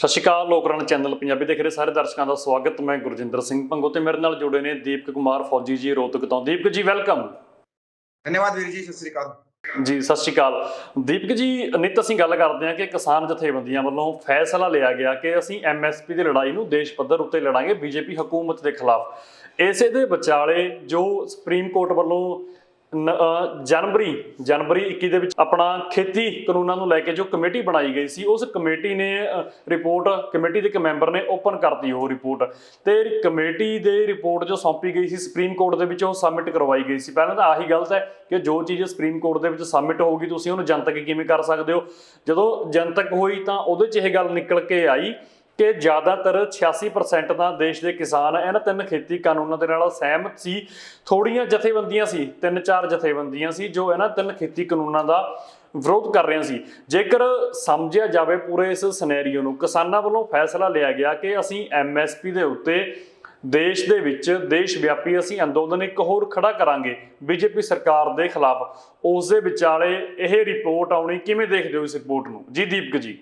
सत श्री अकाल। लोकरण चैनल पंजाबी देख रहे सारे दर्शकों का स्वागत। मैं गुरजिंदर सिंह भंगो ते मेरे नाल जुड़े ने दीपक कुमार फौजी जी रोहतक तो। दीपक जी वेलकम। धन्यवाद वीर जी, सत श्री अकाल जी सत श्री अकाल। दीपक जी नित असीं गल करते हैं कि किसान जथेबंदियां वालों फैसला लिया गया कि असीं MSP की लड़ाई नूं देश पद्धर उत्ते लड़ांगे बीजेपी हुकूमत के खिलाफ। इसे दे विचाले जो सुप्रीम कोर्ट वालों जनवरी 21 ਦੇ ਵਿੱਚ ਆਪਣਾ ਖੇਤੀ ਕਾਨੂੰਨਾਂ ਨੂੰ ਲੈ ਕੇ ਜੋ ਕਮੇਟੀ ਬਣਾਈ ਗਈ ਸੀ, ਉਸ ਕਮੇਟੀ ਨੇ ਰਿਪੋਰਟ, ਕਮੇਟੀ ਦੇ ਇੱਕ ਮੈਂਬਰ ਨੇ ਓਪਨ ਕਰਤੀ ਉਹ ਰਿਪੋਰਟ, ਤੇ ਕਮੇਟੀ ਦੇ ਰਿਪੋਰਟ ਜੋ ਸੌਂਪੀ ਗਈ ਸੀ ਸੁਪਰੀਮ ਕੋਰਟ ਦੇ ਵਿੱਚ ਉਹ ਸਬਮਿਟ ਕਰਵਾਈ ਗਈ ਸੀ। ਪਹਿਲਾਂ ਤਾਂ ਆਹੀ ਗਲਤ ਹੈ ਕਿ ਜੋ ਚੀਜ਼ ਸੁਪਰੀਮ ਕੋਰਟ ਦੇ ਵਿੱਚ ਸਬਮਿਟ ਹੋਊਗੀ ਤੁਸੀਂ ਉਹਨੂੰ ਜਨਤਕ ਕਿਵੇਂ ਕਰ ਸਕਦੇ ਹੋ। ਜਦੋਂ ਜਨਤਕ ਹੋਈ ਤਾਂ ਉਹਦੇ 'ਚ ਇਹ ਗੱਲ ਨਿਕਲ ਕੇ ਆਈ कि ज़्यादातर 86% ਤਾਂ देश के किसान इन्हां तीन खेती कानूनों के नाल सहमत सी। थोड़ियां जथेबंदियां सी, 3-4 जथेबंदियां सी जो इन्हां तीन खेती कानूनों का विरोध कर रहे सी। जेकर समझिया जाए पूरे इस सिनेरियो नूं, किसानां वालों फैसला लिया गया कि असीं MSP दे उत्ते देश दे विच देश व्यापी असीं अंदोलन एक होर खड़ा करांगे बीजेपी सरकार दे खिलाफ। उस दे विचाले यह रिपोर्ट आउणी किवें देखदे हो इस रिपोर्ट नूं जी दीपक जी?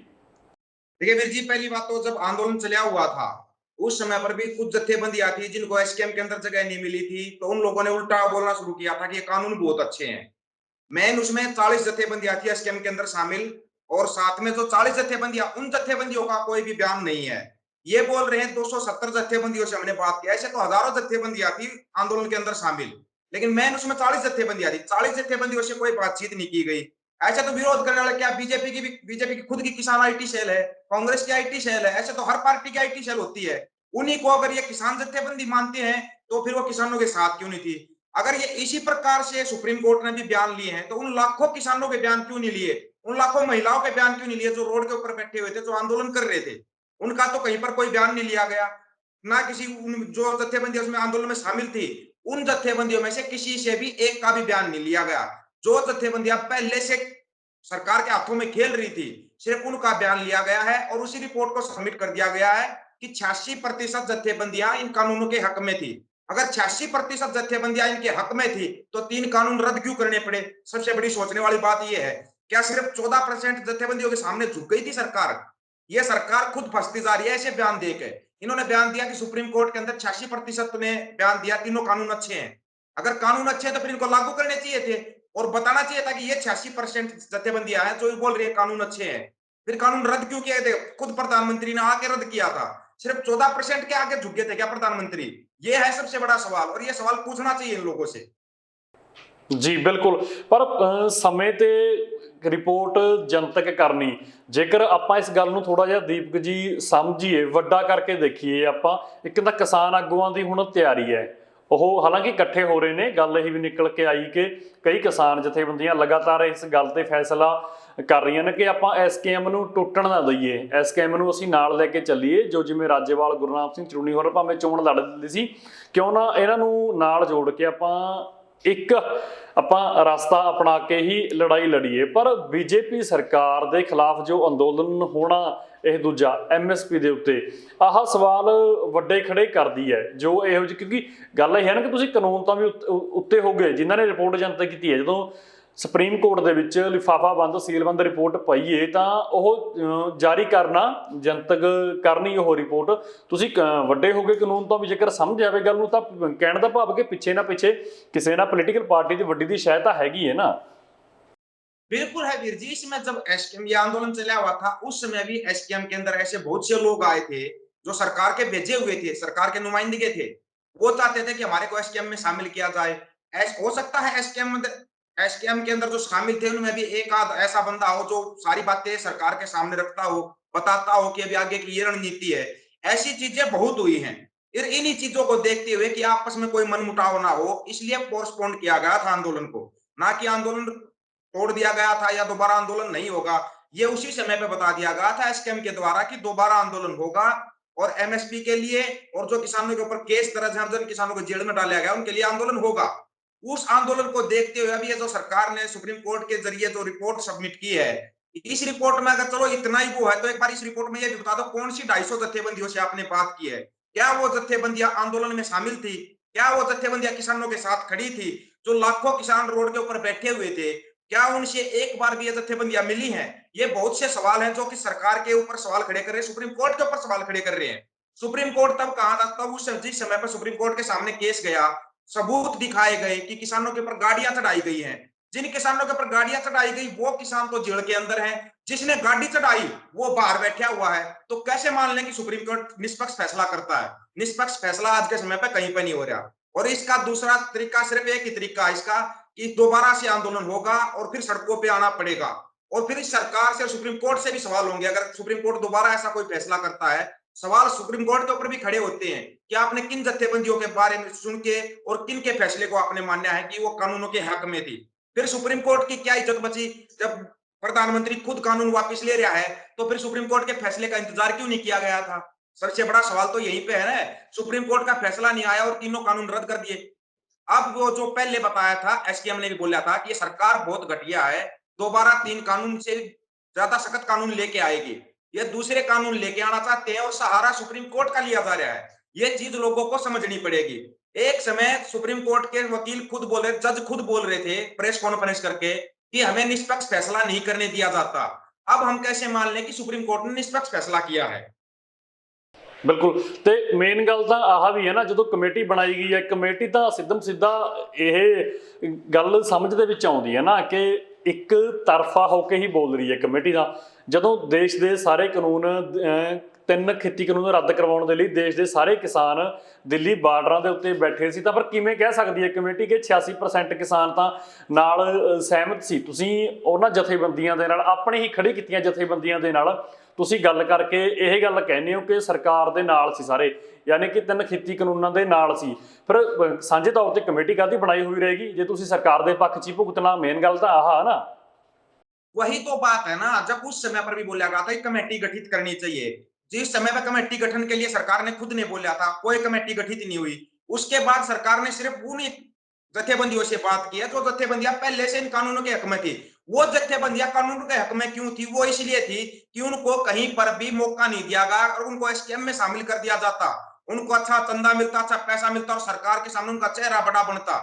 देखिए वीर जी, पहली बात तो जब आंदोलन चला हुआ था उस समय पर भी कुछ जत्थेबंदियां थी जिनको एसकेएम के अंदर जगह नहीं मिली थी, तो उन लोगों ने उल्टा बोलना शुरू किया था कि ये कानून बहुत अच्छे हैं। मेन उसमें 40 जत्थेबंदियां थी एसकेएम के अंदर शामिल, और साथ में जो 40 जत्थेबंदियां, उन जत्थेबंदियों का कोई भी बयान नहीं है। ये बोल रहे हैं 270 जत्थेबंदियों से हमने बात किया, ऐसे तो हजारों जत्थेबंदियां थी आंदोलन के अंदर शामिल, लेकिन मेन उसमें 40 जत्थेबंदियां थी। 40 जत्थेबंदियों से कोई बातचीत नहीं की गई। ऐसे तो विरोध करने वाले क्या बीजेपी की खुद की किसान आईटी सेल है, कांग्रेस की आईटी सेल है, ऐसे तो हर पार्टी की आईटी सेल होती है। उन्हीं को अगर ये किसान जत्थेबंदी मानते हैं तो फिर वो किसानों के साथ क्यों नहीं थी? अगर ये इसी प्रकार से सुप्रीम कोर्ट ने भी बयान लिए हैं तो उन लाखों किसानों के बयान क्यों नहीं लिए? उन लाखों महिलाओं के बयान क्यों नहीं लिए जो रोड के ऊपर बैठे हुए थे, जो आंदोलन कर रहे थे? उनका तो कहीं पर कोई बयान नहीं लिया गया। ना किसी जो जत्थेबंदी उसमें आंदोलन में शामिल थी, उन जत्थेबंदियों में से किसी से भी एक का भी बयान नहीं लिया गया। जो जत्थेबंदियां पहले से सरकार के हाथों में खेल रही थी, सिर्फ उनका बयान लिया गया है और उसी रिपोर्ट को सबमिट कर दिया गया है कि 86% जत्थेबंदियां इन कानूनों के हक में थी। अगर 86% जत्थेबंदियां इनके हक में थी तो 3 कानून रद्द क्यों करने पड़े? सबसे बड़ी सोचने वाली बात यह है, क्या सिर्फ 14% जत्थेबंदियों के सामने झुक गई थी सरकार? यह सरकार खुद फंसती जा रही है ऐसे बयान देकर। इन्होंने बयान दिया कि सुप्रीम कोर्ट के अंदर 86% ने बयान दिया तीनों कानून अच्छे हैं। अगर कानून अच्छे हैं तो फिर इनको लागू करने चाहिए थे और बताना चाहिए था कि ये 86% जत्थेबंदियां हैं जो बोल रही है कानून अच्छे हैं। फिर कानून रद्द क्यों किए थे? खुद प्रधानमंत्री ने आके रद्द किया था। सिर्फ 14% के आगे झुक गए थे क्या प्रधानमंत्री? ये है सबसे बड़ा सवाल, और ये सवाल पूछना चाहिए इन लोगों से। जी बिल्कुल, पर समय ते रिपोर्ट जनतक करनी, जेकर आपां इस गल नूं थोड़ा जिहा दीपक जी समझिए, वड्डा करके देखिए आपां, एक तां किसान आगूआं दी हुण तैयारी है, ਉਹ ਹਾਲਾਂਕਿ इकट्ठे हो रहे हैं। गल यही भी निकल के आई कि कई किसान जथेबंदियां लगातार इस गल ते फैसला कर रही हैं कि आपां SKM नूं टुटण ना दईए, SKM नूं असीं नाल लैके चलीए। जो जिवें राजेवाल गुरनाम सिंह चरूनी होर भावें चोण लड़दे सी, क्यों ना इन्हां नूं नाल जोड़ के आपां एक ਆਪਾਂ रास्ता अपना के ही लड़ाई लड़ीए। पर बीजेपी सरकार के खिलाफ जो अंदोलन होना यह दूजा MSP के उत्ते आह सवाल वड्डे खड़े करती है जो यहो जी, क्योंकि गल यह है ना कि तुसीं कानून तो भी उत्ते हो गए जिन्होंने रिपोर्ट जनतक की है। जो सुप्रीम कोर्ट के विच लिफाफा बंद सीलबंद रिपोर्ट पई है तो वह जारी करना, जनतक करनी वो रिपोर्ट। तुसीं वड्डे हो गए कानून तो भी, जेकर समझ आवे गल नूं तां कहण दा भाव कि पिछे ना पिछे किसी ना पोलीटिकल पार्टी की वड्डी दी सहायता हैगी है ना। बिल्कुल है वीर जी। इसमें जब एसकेएम ये आंदोलन चला हुआ था उस समय भी एसकेएम के अंदर ऐसे बहुत से लोग आए थे जो सरकार के भेजे हुए थे, सरकार के नुमाइंदे थे। वो चाहते थे कि हमारे को एसकेएम में शामिल किया जाए। हो सकता है एसकेएम के अंदर जो शामिल थे उनमें भी एक आध ऐसा बंदा हो जो सारी बातें सरकार के सामने रखता हो, बताता हो कि अभी आगे की ये रणनीति है। ऐसी चीजें बहुत हुई हैं। फिर इन्हीं चीजों को देखते हुए कि आपस में कोई मनमुटाव ना हो, इसलिए पोस्टपोन किया गया था आंदोलन को। ना कि आंदोलन तोड़ दिया गया था या दोबारा आंदोलन नहीं होगा। ये उसी समय पे बता दिया गया था एसकेएम के द्वारा कि दोबारा आंदोलन होगा और एमएसपी के लिए, और जो किसानों के ऊपर केस दर्ज है, जिन किसानों को जेल में डाला गया उनके लिए आंदोलन होगा। उस आंदोलन को देखते हुए अभी ये जो सरकार ने सुप्रीम कोर्ट के जरिए जो रिपोर्ट सबमिट की है, इस रिपोर्ट में अगर चलो इतना ही वो है तो एक बार इस रिपोर्ट में ये भी बता दो कौन सी 250 जत्थेबंदियों से आपने बात की है? क्या वो जत्थेबंदियां आंदोलन में शामिल थी? क्या वो जत्थेबंदियां किसानों के साथ खड़ी थी? जो लाखों किसान रोड के ऊपर बैठे हुए थे, क्या उनसे एक बार भी ये जत्थेबंदियां मिली हैं? ये बहुत से सवाल हैं जो कि सरकार के ऊपर सवाल खड़े कर रहे हैं, सुप्रीम कोर्ट के ऊपर सवाल खड़े कर रहे हैं। सुप्रीम कोर्ट तब कहा था, तब उस जिस समय पर सुप्रीम कोर्ट के सामने केस गया, सबूत दिखाए गए कि किसानों के ऊपर गाड़ियां चढ़ाई गई हैं। जिन किसानों के ऊपर गाड़ियां चढ़ाई गई वो किसान तो जेल के अंदर है, जिसने गाड़ी चढ़ाई वो बाहर बैठा हुआ है। तो कैसे मान लें कि सुप्रीम कोर्ट निष्पक्ष फैसला करता है? निष्पक्ष फैसला आज के समय पर कहीं पर नहीं हो रहा। और इसका दूसरा तरीका, सिर्फ एक ही तरीका है इसका, कि दोबारा से आंदोलन होगा और फिर सड़कों पे आना पड़ेगा। और फिर इस सरकार से, सुप्रीम कोर्ट से भी सवाल होंगे। अगर सुप्रीम कोर्ट दोबारा ऐसा कोई फैसला करता है, सवाल सुप्रीम कोर्ट के ऊपर भी खड़े होते हैं कि आपने किन जत्थेबंदियों के बारे में सुन के और किन के फैसले को आपने माना है कि वो कानूनों के हक में थी। फिर सुप्रीम कोर्ट की क्या इज्जत बची? जब प्रधानमंत्री खुद कानून वापस ले रहा है, तो फिर सुप्रीम कोर्ट के फैसले का इंतजार क्यों नहीं किया गया था? सबसे बड़ा सवाल तो यहीं पे है ना। सुप्रीम कोर्ट का फैसला नहीं आया और तीनों कानून रद्द कर दिए। अब वो जो पहले बताया था, एसकेएम ने भी बोला था कि ये सरकार बहुत घटिया है, दोबारा 3 कानून से ज्यादा सख्त कानून लेके आएगी। ये दूसरे कानून लेके आना चाहते हैं और सहारा सुप्रीम कोर्ट का लिया जा रहा है। ये चीज लोगों को समझनी पड़ेगी। एक समय सुप्रीम कोर्ट के वकील खुद बोले, जज खुद बोल रहे थे प्रेस कॉन्फ्रेंस करके कि हमें निष्पक्ष फैसला नहीं करने दिया जाता। अब हम कैसे मान लें कि सुप्रीम कोर्ट ने निष्पक्ष फैसला किया है? ਬਿਲਕੁਲ। ਤੇ ਮੇਨ ਗੱਲ ਤਾਂ ਆਹ ਵੀ ਹੈ ਨਾ, ਜਦੋਂ ਕਮੇਟੀ ਬਣਾਈ ਗਈ ਹੈ, ਕਮੇਟੀ ਤਾਂ ਸਿੱਧਮ ਸਿੱਧਾ ਇਹ ਗੱਲ ਸਮਝ ਦੇ ਵਿੱਚ ਆਉਂਦੀ ਹੈ ਨਾ ਕਿ ਇੱਕ ਤਰਫਾ ਹੋ ਕੇ ਹੀ ਬੋਲ ਰਹੀ ਹੈ ਕਮੇਟੀ ਦਾ। ਜਦੋਂ ਦੇਸ਼ ਦੇ ਸਾਰੇ ਕਾਨੂੰਨ 3 ਖੇਤੀ ਕਾਨੂੰਨ ਰੱਦ ਕਰਵਾਉਣ ਦੇ ਲਈ ਦੇਸ਼ ਦੇ ਸਾਰੇ ਕਿਸਾਨ ਦਿੱਲੀ ਬਾਰਡਰਾਂ ਦੇ ਉੱਤੇ ਬੈਠੇ ਸੀ, ਤਾਂ ਪਰ ਕਿਵੇਂ ਕਹਿ ਸਕਦੀ ਹੈ ਕਮੇਟੀ ਕਿ 86% ਕਿਸਾਨ ਤਾਂ ਨਾਲ ਸਹਿਮਤ ਸੀ? ਤੁਸੀਂ ਉਹਨਾਂ ਜਥੇਬੰਦੀਆਂ ਦੇ ਨਾਲ, ਆਪਣੇ ਹੀ ਖੜੀ ਕੀਤੀਆਂ ਜਥੇਬੰਦੀਆਂ ਦੇ ਨਾਲ ਤੁਸੀਂ ਗੱਲ ਕਰਕੇ ਇਹ ਗੱਲ ਕਹਿੰਦੇ ਹੋ ਕਿ ਸਰਕਾਰ ਦੇ ਨਾਲ ਸੀ ਸਾਰੇ, ਯਾਨੀ ਕਿ 3 ਖੇਤੀ ਕਾਨੂੰਨਾਂ ਦੇ ਨਾਲ ਸੀ। ਫਿਰ ਸਾਂਝੇ ਤੌਰ ਤੇ ਕਮੇਟੀ ਕਾਹਦੀ ਬਣਾਈ ਹੋਈ ਰਹੇਗੀ ਜੇ ਤੁਸੀਂ ਸਰਕਾਰ ਦੇ ਪੱਖ 'ਚ ਹੀ ਭੁਗਤਣਾ? ਮੇਨ ਗੱਲ ਤਾਂ ਆਹ ਨਾ। वही तो बात है ना। जब उस समय पर भी बोला गया था कि कमेटी गठित करनी चाहिए, जिस समय पर कमेटी गठन के लिए सरकार ने खुद ने बोला था, कोई कमेटी गठित नहीं हुई। उसके बाद सरकार ने सिर्फ उन जत्थेबंदियों से बात की है जो जत्थेबंदियां पहले से इन कानूनों के हक में थी। वो जत्थेबंदियां कानून के हक में क्यों थी? वो इसलिए थी कि उनको कहीं पर भी मौका नहीं दिया गया और उनको एसकेएम में शामिल कर दिया जाता। उनको अच्छा चंदा मिलता, अच्छा पैसा मिलता और सरकार के सामने उनका चेहरा बड़ा बनता,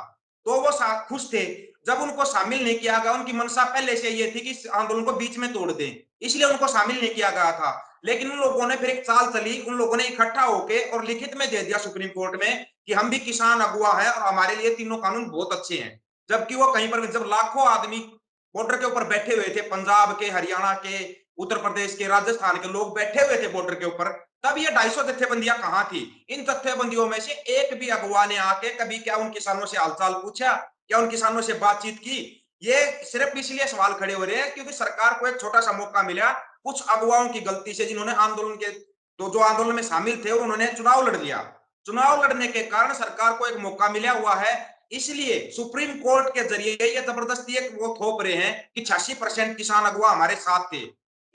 तो वो खुश थे। जब उनको शामिल नहीं किया गया, उनकी मंशा पहले से ये थी कि इस आंदोलन को बीच में तोड़ दें, इसलिए उनको शामिल नहीं किया गया था। लेकिन उन लोगों ने फिर एक चाल चली, उन लोगों ने इकट्ठा होके और लिखित में दे दिया सुप्रीम कोर्ट में कि हम भी किसान अगुवा है और हमारे लिए तीनों कानून बहुत अच्छे हैं। जबकि वो कहीं पर, जब लाखों आदमी बॉर्डर के ऊपर बैठे हुए थे, पंजाब के, हरियाणा के, उत्तर प्रदेश के, राजस्थान के लोग बैठे हुए थे बॉर्डर के ऊपर, तब ये 250 जत्थेबंदियां कहां थी? इन जत्थेबंदियों में से एक भी अगुवा ने आके कभी क्या उन किसानों से हालचाल पूछा? क्या उन किसानों से बातचीत की? ये सिर्फ इसलिए सवाल खड़े हो रहे हैं क्योंकि सरकार को एक छोटा सा मौका मिला, कुछ अगुवाओं की गलती से, जिन्होंने आंदोलन के, तो जो आंदोलन में शामिल थे और उन्होंने चुनाव लड़ लिया। चुनाव लड़ने के कारण सरकार को एक मौका मिला हुआ है, इसलिए सुप्रीम कोर्ट के जरिए ये जबरदस्ती एक वो थोप रहे हैं कि 86% किसान अगुवा हमारे साथ थे।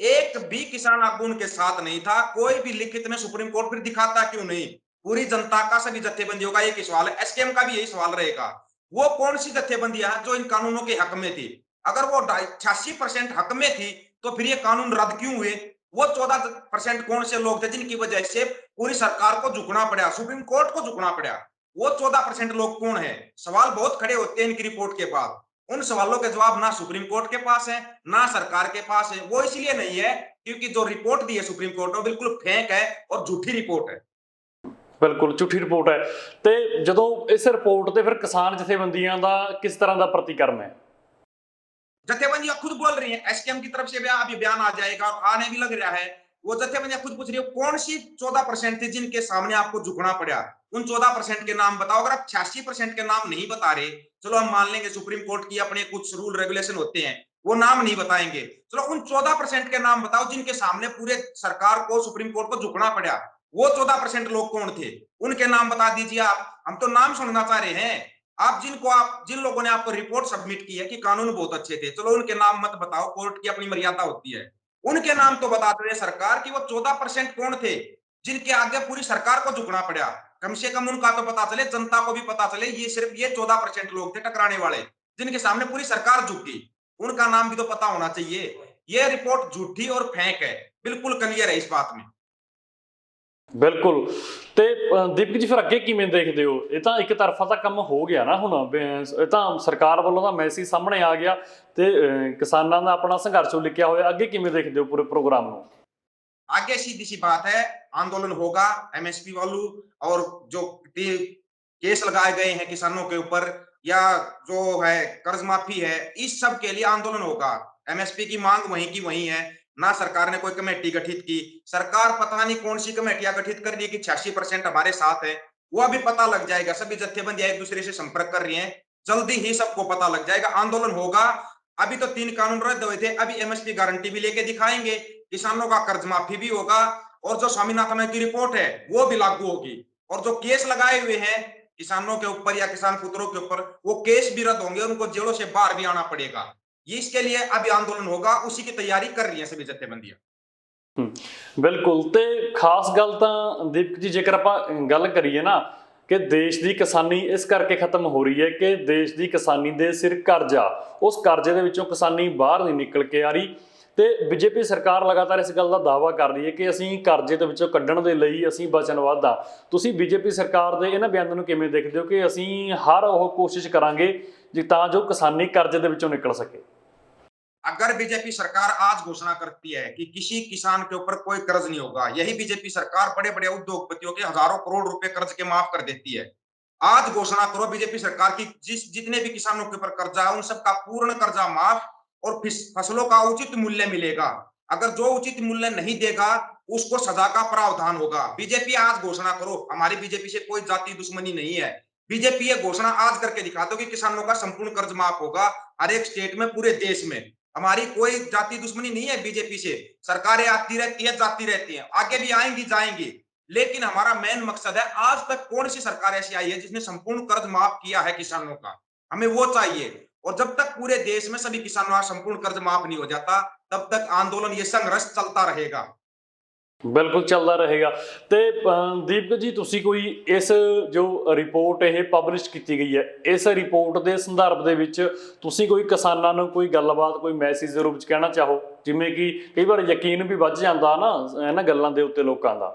एक भी किसान अगुवा उनके साथ नहीं था। कोई भी लिखित में सुप्रीम कोर्ट फिर दिखाता क्यों नहीं? पूरी जनता का, सभी जत्थेबंदियों का एक ही सवाल है, एसकेएम का भी यही सवाल रहेगा। वो कौन सी जत्थेबंदियां हैं जो इन कानूनों के हक में थी? अगर वो 86% हक में थी, तो फिर ये कानून रद्द क्यों हुए? वो 14% कौन से लोग थे जिनकी वजह से पूरी सरकार को झुकना पड़ा, सुप्रीम कोर्ट को झुकना पड़ा? वो 14% लोग कौन है? सवाल बहुत खड़े होते हैं इनकी रिपोर्ट के बाद। उन सवालों के जवाब ना सुप्रीम कोर्ट के पास है, ना सरकार के पास है। वो इसलिए नहीं है क्योंकि जो रिपोर्ट दी है सुप्रीम कोर्ट ने बिल्कुल फेक है और झूठी रिपोर्ट है। ਬਿਲਕੁਲ ਝੂਠੀ ਰਿਪੋर्ट ਹੈ। ਤੇ ਜਦੋਂ ਇਸ ਰਿਪੋर्ट ਤੇ ਫਿਰ ਕਿਸਾਨ ਜਥੇਬੰਦੀਆਂ ਦਾ किस तरह ਦਾ ਪ੍ਰਤੀਕਰਮ ਹੈ? जत्थेबंदियां खुद बोल रही हैं, एसकेएम की तरफ से अभी बयान आ जाएगा और आने भी लग रहा है। वो जत्थेबंदियां खुद पूछ रही है कौन सी 14% थी जिनके सामने आपको झुकना पड़ा? उन 14% के नाम बताओ। अगर आप 86% के नाम नहीं बता रहे, चलो हम मान लेंगे सुप्रीम कोर्ट की अपने कुछ रूल रेगुलेशन होते हैं, वो नाम नहीं बताएंगे। चलो उन 14% के नाम बताओ जिनके सामने पूरे सरकार को, सुप्रीम कोर्ट को झुकना पड़ा। वो 14% लोग कौन थे? उनके नाम बता दीजिए आप। हम तो नाम सुनना चाह रहे हैं। आप जिन लोगों ने आपको रिपोर्ट सबमिट की है कि कानून बहुत अच्छे थे, चलो उनके नाम मत बताओ, कोर्ट की अपनी मर्यादा होती है। उनके नाम तो बता दे सरकार कि वो 14% कौन थे जिनके आगे पूरी सरकार को झुकना पड़ा। कम से कम उनका तो पता चले, जनता को भी पता चले ये सिर्फ ये 14% लोग थे टकराने वाले जिनके सामने पूरी सरकार झुकी। उनका नाम भी तो पता होना चाहिए। ये रिपोर्ट झूठी और फेक है, बिल्कुल क्लियर है इस बात में। ਬਿਲਕੁਲ। ਤੇ ਦੀਪਕ ਜੀ ਫਿਰ ਅੱਗੇ ਕਿਵੇਂ ਦੇਖਦੇ ਹੋ? ਇਹ ਤਾਂ ਇੱਕ ਤਰਫਾ ਤਾਂ ਕੰਮ ਹੋ ਗਿਆ ਨਾ ਹੁਣ, ਇਹ ਤਾਂ ਸਰਕਾਰ ਵੱਲੋਂ ਤਾਂ ਮੈਸੇਜ ਸਾਹਮਣੇ ਆ ਗਿਆ ਤੇ ਕਿਸਾਨਾਂ ਦਾ ਆਪਣਾ ਸੰਘਰਸ਼ ਲਿਖਿਆ ਹੋਇਆ, ਅੱਗੇ ਕਿਵੇਂ ਦੇਖਦੇ ਹੋ ਪੂਰੇ प्रोग्राम ਨੂੰ? आगे सीधी सी बात है, आंदोलन होगा एमएसपी वालों, और जो केस लगाए गए हैं किसानों के ऊपर या जो है कर्ज माफी है, इस सब के लिए आंदोलन होगा। एमएसपी की मांग वहीं की वहीं है। ना सरकार ने कोई कमेटी गठित की, सरकार पता नहीं कौन सी कमेटियां गठित कर रही है कि 86% हमारे साथ है, वो अभी पता लग जाएगा। सभी जत्थेबंदियां एक दूसरे से संपर्क कर रही हैं, जल्दी ही सबको पता लग जाएगा। आंदोलन होगा। अभी तो 3 कानून रद्द हुए थे, अभी एमएसपी गारंटी भी लेके दिखाएंगे, किसानों का कर्ज माफी भी होगा, और जो स्वामीनाथन की रिपोर्ट है वो भी लागू होगी, और जो केस लगाए हुए हैं किसानों के ऊपर या किसान पुत्रों के ऊपर, वो केस भी रद्द होंगे, उनको जेलों से बाहर भी आना पड़ेगा। ये इसके लिए अभी आंदोलन होगा, उसी की तैयारी कर रही है सभी जत्थेबंदियां। ਬਿਲਕੁਲ। ਤੇ ਖਾਸ ਗੱਲ ਤਾਂ ਦੀਪਕ ਜੀ ਜੇਕਰ ਆਪਾਂ ਗੱਲ ਕਰੀਏ ਨਾ ਕਿ ਦੇਸ਼ ਦੀ ਕਿਸਾਨੀ ਇਸ ਕਰਕੇ ਖਤਮ ਹੋ ਰਹੀ ਹੈ ਕਿ ਦੇਸ਼ ਦੀ ਕਿਸਾਨੀ ਦੇ ਸਿਰ ਕਰਜ਼ਾ, ਉਸ ਕਰਜ਼ੇ ਦੇ ਵਿੱਚੋਂ ਕਿਸਾਨੀ ਬਾਹਰ ਨਹੀਂ ਨਿਕਲ ਕੇ ਆ ਰਹੀ। ਤੇ ਬੀਜੇਪੀ ਸਰਕਾਰ ਲਗਾਤਾਰ ਇਸ ਗੱਲ ਦਾ ਦਾਅਵਾ ਕਰ ਰਹੀ ਹੈ ਕਿ ਅਸੀਂ ਕਰਜ਼ੇ ਦੇ ਵਿੱਚੋਂ ਕੱਢਣ ਦੇ ਲਈ ਅਸੀਂ ਵਚਨਬੱਧ ਹਾਂ। ਤੁਸੀਂ ਬੀਜੇਪੀ ਸਰਕਾਰ ਦੇ ਇਹਨਾਂ ਬਿਆਨਾਂ ਨੂੰ ਕਿਵੇਂ ਦੇਖਦੇ ਹੋ ਕਿ ਅਸੀਂ ਹਰ ਉਹ ਕੋਸ਼ਿਸ਼ ਕਰਾਂਗੇ ਜੀ ਤਾਂ ਜੋ ਕਿਸਾਨੀ ਕਰਜ਼ੇ ਦੇ ਵਿੱਚੋਂ ਨਿਕਲ ਸਕੇ? अगर बीजेपी सरकार आज घोषणा करती है कि किसी किसान के ऊपर कोई कर्ज नहीं होगा, यही बीजेपी सरकार बड़े बड़े उद्योगपतियों के हजारों करोड़ रुपए कर्ज के माफ कर देती है। आज घोषणा करो बीजेपी सरकार की, जितने भी किसानों के ऊपर कर्जा है उन सबका पूर्ण कर्जा माफ, और फसलों का उचित मूल्य मिलेगा। अगर जो उचित मूल्य नहीं देगा उसको सजा का प्रावधान होगा। बीजेपी आज घोषणा करो, हमारी बीजेपी से कोई जाति दुश्मनी नहीं है। बीजेपी ये घोषणा आज करके दिखा दो कि किसानों का संपूर्ण कर्ज माफ होगा हर एक स्टेट में, पूरे देश में। हमारी कोई जाति दुश्मनी नहीं है बीजेपी से, सरकारें आती रहती है जाती रहती हैं, आगे भी आएंगी जाएंगी, लेकिन हमारा मेन मकसद है आज तक कौन सी सरकार ऐसी आई है जिसने संपूर्ण कर्ज माफ किया है किसानों का, हमें वो चाहिए। और जब तक पूरे देश में सभी किसानों का संपूर्ण कर्ज माफ नहीं हो जाता, तब तक आंदोलन, ये संघर्ष चलता रहेगा। ਬਿਲਕੁਲ ਚੱਲਦਾ ਰਹੇਗਾ। ਤੇ ਦੀਪਕ ਜੀ ਤੁਸੀਂ ਕੋਈ ਇਸ ਜੋ ਰਿਪੋਰਟ ਇਹ ਪਬਲਿਸ਼ ਕੀਤੀ ਗਈ ਹੈ, ਇਸ ਰਿਪੋਰਟ ਦੇ ਸੰਦਰਭ ਦੇ ਵਿੱਚ ਤੁਸੀਂ ਕੋਈ ਕਿਸਾਨਾਂ ਨੂੰ ਕੋਈ ਗੱਲਬਾਤ, ਕੋਈ ਮੈਸੇਜ ਦੇ ਰੂਪ ਵਿੱਚ ਕਹਿਣਾ ਚਾਹੋ, ਜਿਵੇਂ ਕਿ ਕਈ ਵਾਰ ਯਕੀਨ ਵੀ ਵੱਧ ਜਾਂਦਾ ਨਾ ਇਹਨਾਂ ਗੱਲਾਂ ਦੇ ਉੱਤੇ ਲੋਕਾਂ ਦਾ?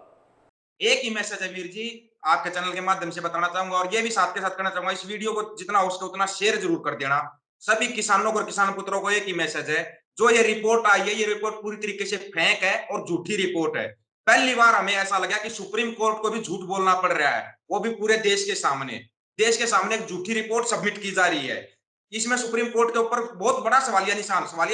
एक ही मैसेज है वीर जी, आपके चैनल के माध्यम से बताना चाहूंगा, और ये भी साथ के साथ कहना चाहूंगा, इस वीडियो को जितना हो सके उतना शेयर जरूर कर देना। सभी किसानों को और किसान पुत्रों को एक ही मैसेज है, जो ये रिपोर्ट आई है, ये रिपोर्ट पूरी तरीके से फेक है और झूठी रिपोर्ट है। पहली बार हमें ऐसा लगा कि सुप्रीम कोर्ट को भी झूठ बोलना पड़ रहा है, वो भी पूरे देश के सामने। देश के सामने एक झूठी रिपोर्ट सबमिट की जा रही है। इसमें सुप्रीम कोर्ट के ऊपर बहुत बड़ा सवालिया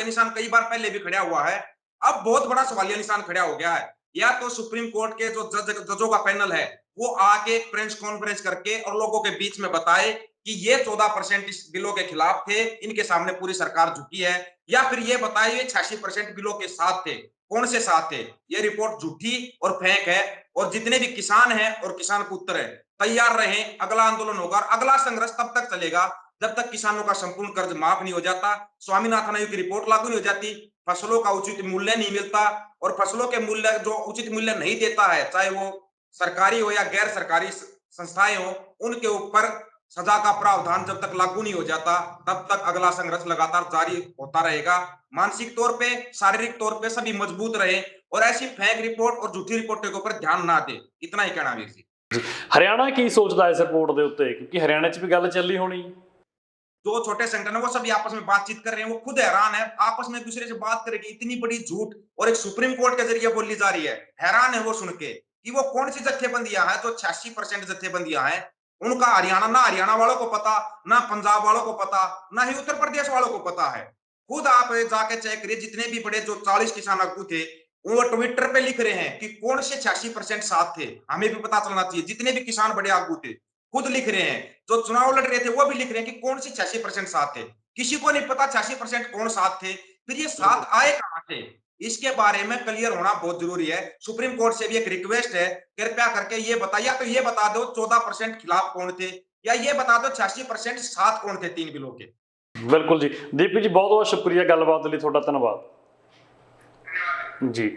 निशान कई बार पहले भी खड़ा हुआ है, अब बहुत बड़ा सवालिया निशान खड़ा हो गया है। या तो सुप्रीम कोर्ट के जो जजों का पैनल है वो आके प्रेस कॉन्फ्रेंस करके और लोगों के बीच में बताए कि ये 14% इस बिलों के खिलाफ थे, इनके सामने पूरी सरकार झुकी है, या फिर ये बताए ये 86% बिलों के साथ थे, कौन से साथ थे। ये रिपोर्ट झूठी और फेक है, और जितने भी किसान हैं और किसान पुत्र हैं तैयार रहें, अगला आंदोलन होगा। अगला संघर्ष तब तक चलेगा जब तक किसानों का संपूर्ण कर्ज माफ नहीं हो जाता, स्वामीनाथन आयोग की रिपोर्ट लागू नहीं हो जाती, फसलों का उचित मूल्य नहीं मिलता, और फसलों के मूल्य जो उचित मूल्य नहीं देता है, चाहे वो सरकारी हो या गैर सरकारी संस्थाएं हो, उनके ऊपर सजा का प्रावधान जब तक लागू नहीं हो जाता, तब तक अगला संघर्ष लगातार जारी होता रहेगा। मानसिक तौर पे, शारीरिक तौर पे सभी मजबूत रहे, और ऐसी फेक रिपोर्ट और झूठी रिपोर्ट के ऊपर ध्यान ना दे। इतना ही कहना वीर जी। ਹਰਿਆਣਾ ਕੀ ਸੋਚਦਾ ਇਸ ਰਿਪੋर्ट ਦੇ ਉੱਤੇ? ਕਿਉਂਕਿ ਹਰਿਆਣਾ 'ਚ ਵੀ ਗੱਲ ਚੱਲੀ होनी। जो छोटे संगठन है वो सभी आपस में बातचीत कर रहे हैं, वो खुद हैरान है, आपस में एक दूसरे से बात करेंगे, इतनी बड़ी झूठ और एक सुप्रीम कोर्ट के जरिए बोली जा रही है। हैरान है वो सुन के कि वो कौन सी जत्थेबंदियां हैं, जो 86% जत्थेबंदियां हैं, उनका हरियाणा, ना हरियाणा वालों को पता, ना पंजाब वालों को पता, ना ही उत्तर प्रदेश वालों को पता है। खुद आप जाके चेक करिए, जितने भी बड़े जो 40 किसान आगू थे वो ट्विटर पे लिख रहे हैं कि कौन से 86% साथ थे, हमें भी पता चलना चाहिए। जितने भी किसान बड़े आगू थे खुद लिख रहे हैं, जो चुनाव लड़ रहे थे वो भी लिख रहे हैं कि कौन से 86% साथ थे। किसी को नहीं पता 86% कौन साथ थे, फिर ये साथ आए कहां से, इसके बारे में क्लियर होना बहुत जरूरी है। सुप्रीम कोर्ट से भी एक रिक्वेस्ट है, कृपया करके ये बताइए, या तो ये बता दो 14% खिलाफ कौन थे, या ये बता दो 86% साथ कौन थे 3 बिलों के। ਬਿਲਕੁਲ ਜੀ। ਦੀਪਕ ਜੀ ਬਹੁਤ ਬਹੁਤ ਸ਼ੁਕਰੀਆ ਗੱਲਬਾਤ ਲਈ, ਤੁਹਾਡਾ ਧੰਨਵਾਦ ਜੀ।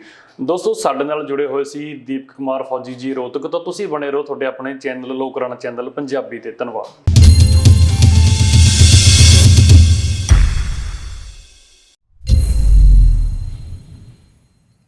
ਦੋਸਤੋ ਸਾਡੇ ਨਾਲ ਜੁੜੇ ਹੋਏ ਸੀ ਦੀਪਕ ਕੁਮਾਰ ਫੌਜੀ ਜੀ ਰੋਹਤਕ ਤੋਂ। ਤੁਸੀਂ ਬਣੇ ਰਹੋ ਤੁਹਾਡੇ ਆਪਣੇ ਚੈਨਲ ਲੋਕ ਰਾਣਾ ਚੈਨਲ ਪੰਜਾਬੀ ਤੇ। ਧੰਨਵਾਦ।